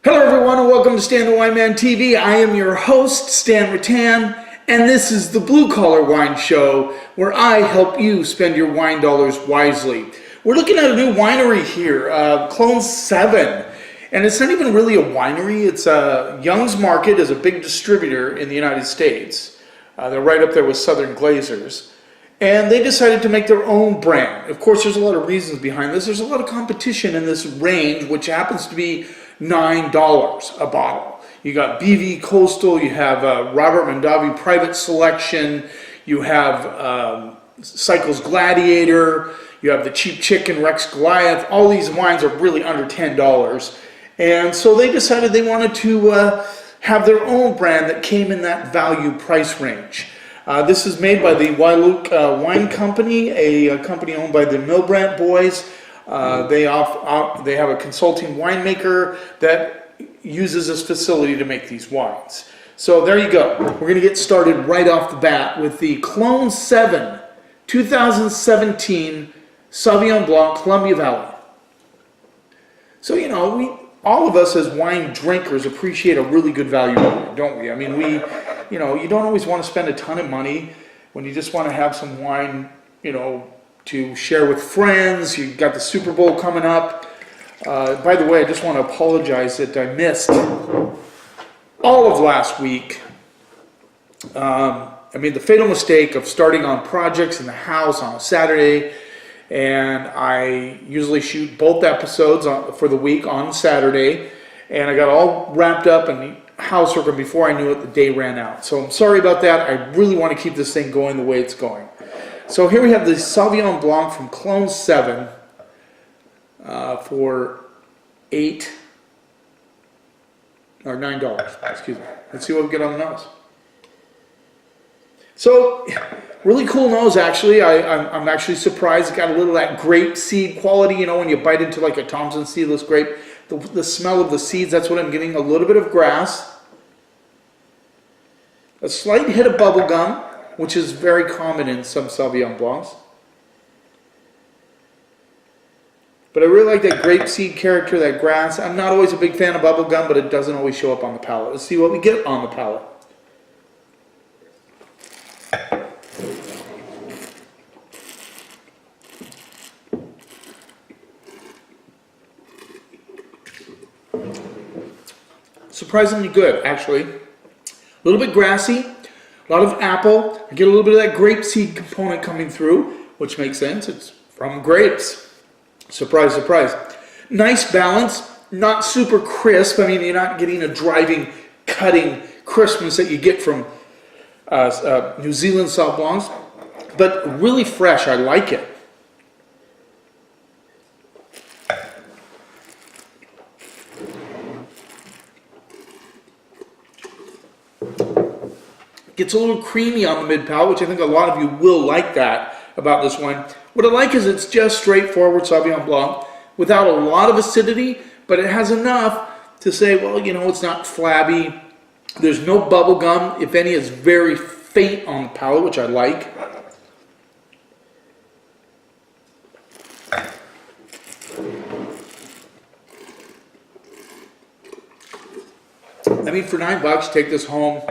Hello everyone and welcome to Stan the Wine Man TV. I am your host, Stan Rattan, and this is the Blue Collar Wine Show where I help you spend your wine dollars wisely. We're looking at a new winery here, Clone 7, and it's not even really a winery. It's Young's Market is a big distributor in the United States. They're right up there with Southern Glazers. And they decided to make their own brand. Of course, there's a lot of reasons behind this. There's a lot of competition in this range, which happens to be $9 a bottle. You got BV Coastal, you have Robert Mondavi Private Selection, you have Cycles Gladiator, you have the Cheap Chicken Rex Goliath. All these wines are really under $10. And so they decided they wanted to have their own brand that came in that value price range. This is made by the Wailuke Wine Company, a company owned by the Milbrandt boys. They have a consulting winemaker that uses this facility to make these wines. So there you go. We're going to get started right off the bat with the Clone 7 2017 Sauvignon Blanc Columbia Valley. So, you know, all of us as wine drinkers appreciate a really good value wine, don't we? I mean, you don't always want to spend a ton of money when you just want to have some wine, to share with friends. You've got the Super Bowl coming up. By the way, I just want to apologize that I missed all of last week. I made the fatal mistake of starting on projects in the house on a Saturday, and I usually shoot both episodes for the week on Saturday, and I got all wrapped up in housework, and before I knew it, the day ran out. So I'm sorry about that. I really want to keep this thing going the way it's going. So here we have the Sauvignon Blanc from Clone 7 for $9. Excuse me. Let's see what we get on the nose. So, really cool nose, actually. I'm actually surprised. It got a little of that grape seed quality, when you bite into like a Thompson seedless grape. The smell of the seeds, that's what I'm getting. A little bit of grass. A slight hit of bubble gum, which is very common in some Sauvignon Blancs. But I really like that grape seed character, that grass. I'm not always a big fan of bubble gum, but it doesn't always show up on the palate. Let's see what we get on the palate. Surprisingly good, actually. A little bit grassy, a lot of apple. I get a little bit of that grape seed component coming through, which makes sense. It's from grapes. Surprise, surprise. Nice balance, not super crisp. I mean, you're not getting a driving, cutting crispness that you get from New Zealand Sauv Blancs, but really fresh. I like it. Gets a little creamy on the mid palate, which I think a lot of you will like that about this wine. What I like is it's just straightforward Sauvignon Blanc without a lot of acidity, but it has enough to say, well, it's not flabby. There's no bubble gum. If any, it's very faint on the palate, which I like. I mean, for $9, take this home.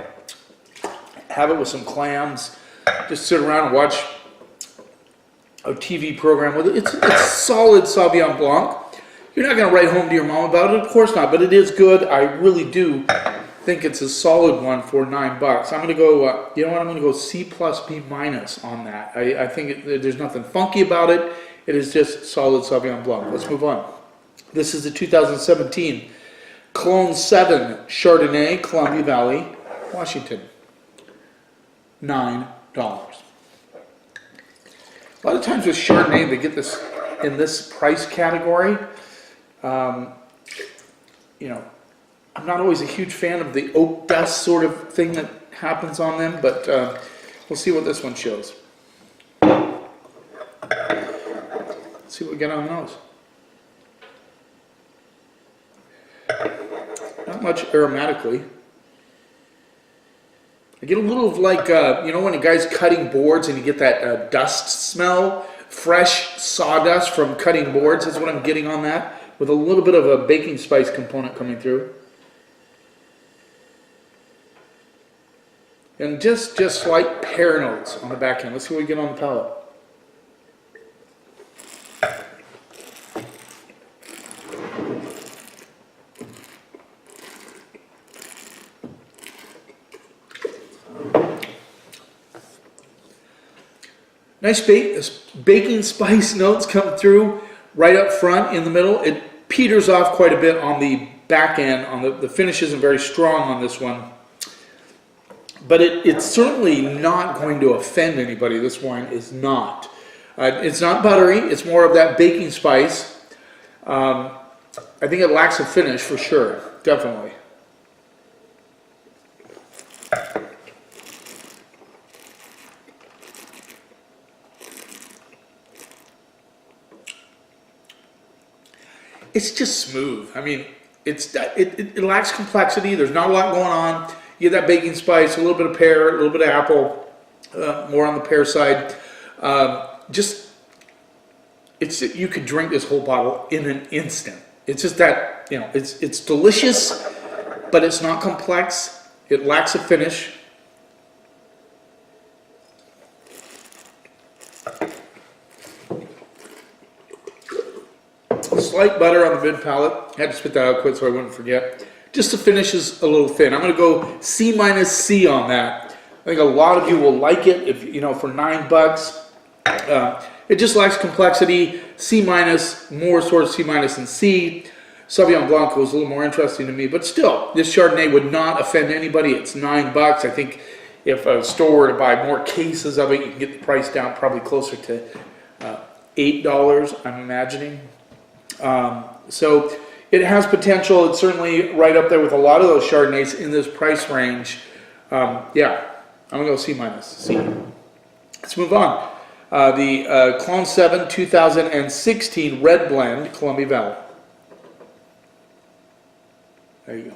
Have it with some clams, just sit around and watch a TV program with it. It's solid Sauvignon Blanc. You're not going to write home to your mom about it, of course not, but it is good. I really do think it's a solid one for $9. I'm going to go, I'm going to go C plus B minus on that. I think there's nothing funky about it. It is just solid Sauvignon Blanc. Let's move on. This is the 2017 Clone 7 Chardonnay, Columbia Valley, Washington. $9. A lot of times with Chardonnay, they get this in this price category. I'm not always a huge fan of the oak dust sort of thing that happens on them, but we'll see what this one shows. Let's see what we get on the nose. Not much aromatically. I get a little of like, when a guy's cutting boards and you get that dust smell, fresh sawdust from cutting boards. That's what I'm getting on that, with a little bit of a baking spice component coming through. And just slight pear notes on the back end. Let's see what we get on the palate. Nice baking spice notes come through right up front in the middle. It peters off quite a bit on the back end. The finish isn't very strong on this one. But it's certainly not going to offend anybody. This wine is not. It's not buttery. It's more of that baking spice. I think it lacks a finish for sure. Definitely. It's just smooth. I mean, it lacks complexity. There's not a lot going on. You get that baking spice, a little bit of pear, a little bit of apple, more on the pear side. You could drink this whole bottle in an instant. It's just that, it's delicious, but it's not complex. It lacks a finish. Slight butter on the mid palate. I had to spit that out quick so I wouldn't forget. Just the finish is a little thin. I'm going to go C- on that. I think a lot of you will like it if for $9. It just lacks complexity. C-, more towards C- than C. Sovieton Blanc was a little more interesting to me, but still, this Chardonnay would not offend anybody. It's $9. I think if a store were to buy more cases of it, you can get the price down probably closer to $8, I'm imagining. So it has potential. It's certainly right up there with a lot of those Chardonnays in this price range. Yeah, I'm going to go C-. C. Let's move on. The Clone 7 2016 Red Blend, Columbia Valley. There you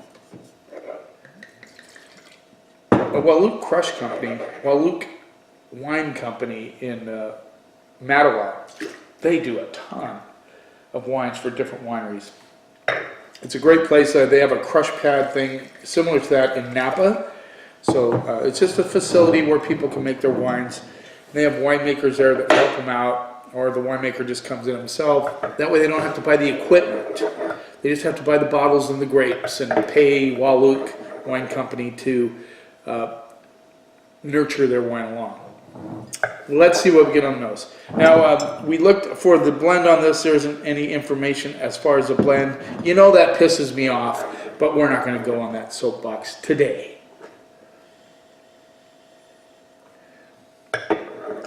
go. Walouk Crush Company, Walouk Wine Company in Mattawa, they do a ton of wines for different wineries. It's a great place. They have a crush pad thing similar to that in Napa. So it's just a facility where people can make their wines. They have winemakers there that help them out, or the winemaker just comes in himself. That way they don't have to buy the equipment. They just have to buy the bottles and the grapes and pay Walouk Wine Company to nurture their wine along. Let's see what we get on those. Now, we looked for the blend on this. There isn't any information as far as the blend. That pisses me off, but we're not going to go on that soapbox today.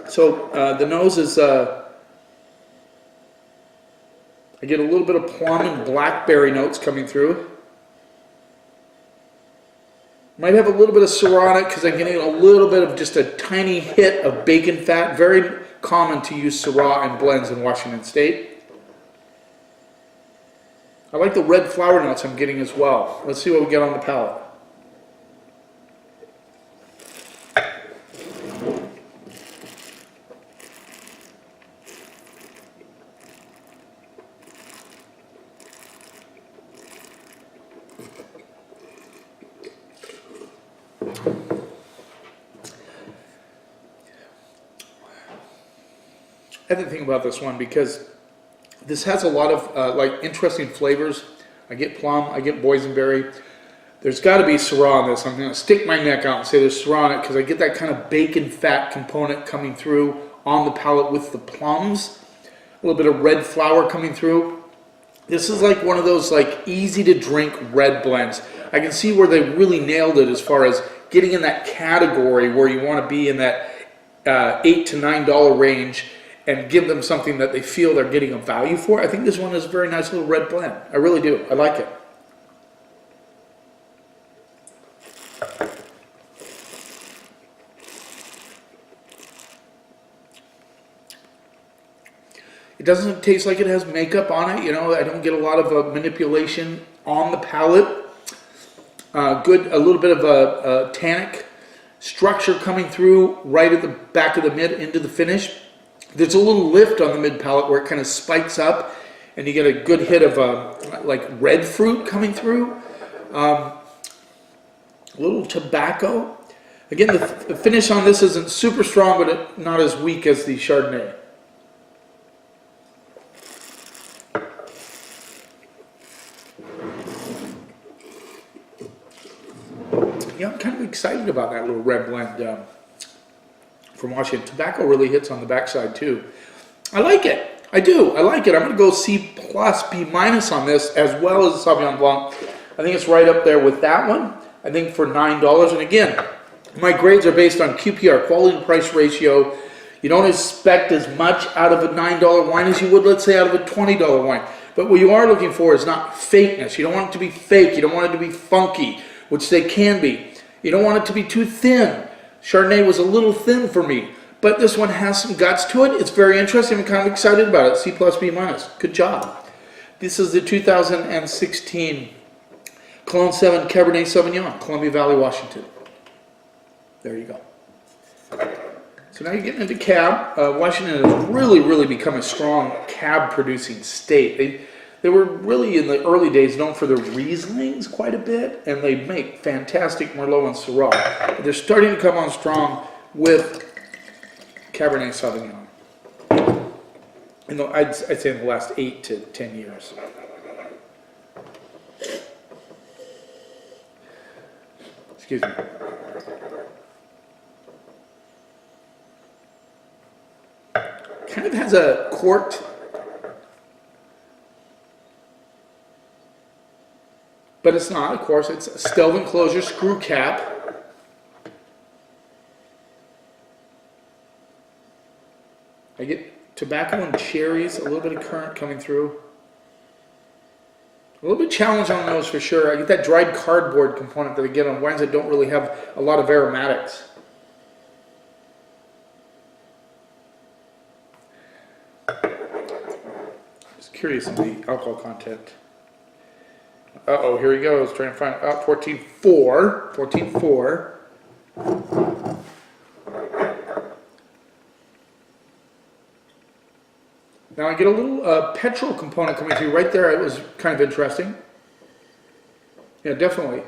So, the nose is, I get a little bit of plum and blackberry notes coming through. Might have a little bit of Syrah in it because I'm getting a little bit of just a tiny hit of bacon fat. Very common to use Syrah in blends in Washington State. I like the red flower notes I'm getting as well. Let's see what we get on the palate. I had to think about this one because this has a lot of interesting flavors. I get plum, I get boysenberry. There's got to be Syrah in this. I'm going to stick my neck out and say there's Syrah in it because I get that kind of bacon fat component coming through on the palate with the plums. A little bit of red flower coming through. This is like one of those easy to drink red blends. I can see where they really nailed it as far as getting in that category where you want to be in that $8 to $9 range and give them something that they feel they're getting a value for. I think this one is a very nice little red blend. I really do. I like it. It doesn't taste like it has makeup on it. I don't get a lot of manipulation on the palate. A little bit of a tannic structure coming through right at the back of the mid into the finish. There's a little lift on the mid palate where it kind of spikes up and you get a good hit of red fruit coming through. A little tobacco. Again, the finish on this isn't super strong, but not as weak as the Chardonnay. Yeah, I'm kind of excited about that little red blend from Washington. Tobacco really hits on the backside too. I like it. I do. I like it. I'm going to go C+, B- on this, as well as the Sovieton Blanc. I think it's right up there with that one. I think for $9. And again, my grades are based on QPR, quality and price ratio. You don't expect as much out of a $9 wine as you would, let's say, out of a $20 wine. But what you are looking for is not fakeness. You don't want it to be fake. You don't want it to be funky, which they can be. You don't want it to be too thin. Chardonnay was a little thin for me, but this one has some guts to it. It's very interesting. I'm kind of excited about it. C+, B-. Good job. This is the 2016 Cologne 7 Cabernet Sauvignon, Columbia Valley, Washington. There you go. So now you're getting into cab. Washington has really become a strong cab-producing state. They were really, in the early days, known for their Rieslings quite a bit, and they make fantastic Merlot and Syrah. But they're starting to come on strong with Cabernet Sauvignon. I'd say in the last 8 to 10 years. Excuse me. Kind of has a corked, but it's not, of course. It's a stealth enclosure screw cap. I get tobacco and cherries, a little bit of currant coming through. A little bit challenge on those for sure. I get that dried cardboard component that I get on wines that don't really have a lot of aromatics. Just curious of the alcohol content. Uh-oh, here he goes, trying to find out 14.4. 14.4. Now I get a little petrol component coming through right there. It was kind of interesting. Yeah, definitely.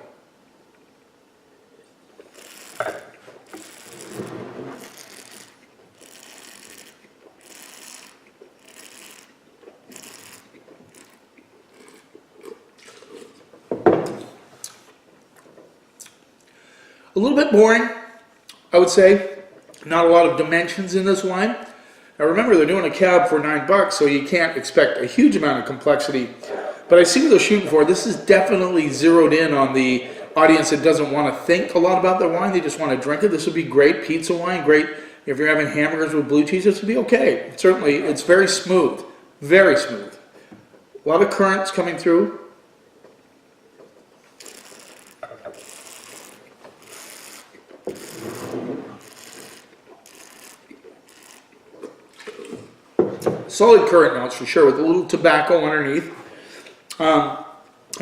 A little bit boring, I would say. Not a lot of dimensions in this wine. Now remember, they're doing a cab for $9, so you can't expect a huge amount of complexity. But I see what they're shooting for. This is definitely zeroed in on the audience that doesn't want to think a lot about their wine. They just want to drink it. This would be great pizza wine, great if you're having hamburgers with blue cheese. This would be okay. Certainly, it's very smooth. Very smooth. A lot of currants coming through. Solid currant notes for sure, with a little tobacco underneath. I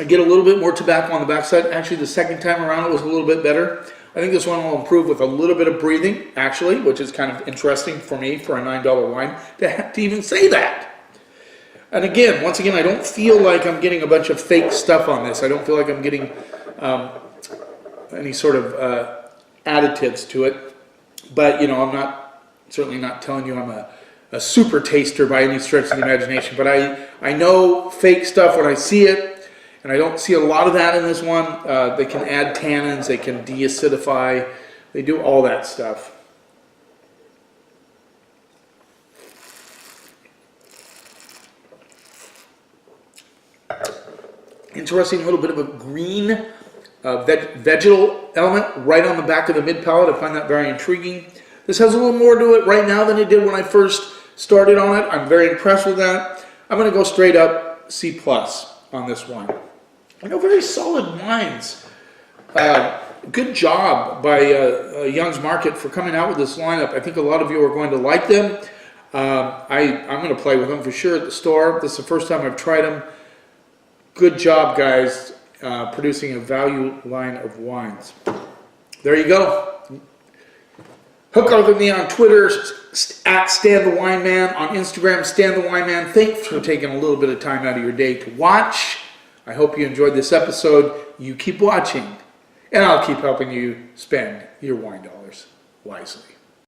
get a little bit more tobacco on the backside. Actually, the second time around it was a little bit better. I think this one will improve with a little bit of breathing, actually, which is kind of interesting for me for a $9 wine to have to even say that. And again, once again, I don't feel like I'm getting a bunch of fake stuff on this. I don't feel like I'm getting any sort of additives to it. But, you know, I'm certainly not telling you I'm a super taster by any stretch of the imagination, but I know fake stuff when I see it, and I don't see a lot of that in this one. They can add tannins, they can de-acidify, they do all that stuff. Interesting little bit of a green vegetal element right on the back of the mid palate. I find that very intriguing. This has a little more to it right now than it did when I first started on it. I'm very impressed with that. I'm going to go straight up C+ on this wine. I know, very solid wines. Good job by Young's Market for coming out with this lineup. I think a lot of you are going to like them. I'm going to play with them for sure at the store. This is the first time I've tried them. Good job, guys, producing a value line of wines. There you go. Hook up with me on Twitter, at Stan the Wine Man, on Instagram, Stan the Wine Man. Thanks for taking a little bit of time out of your day to watch. I hope you enjoyed this episode. You keep watching. and I'll keep helping you spend your wine dollars wisely.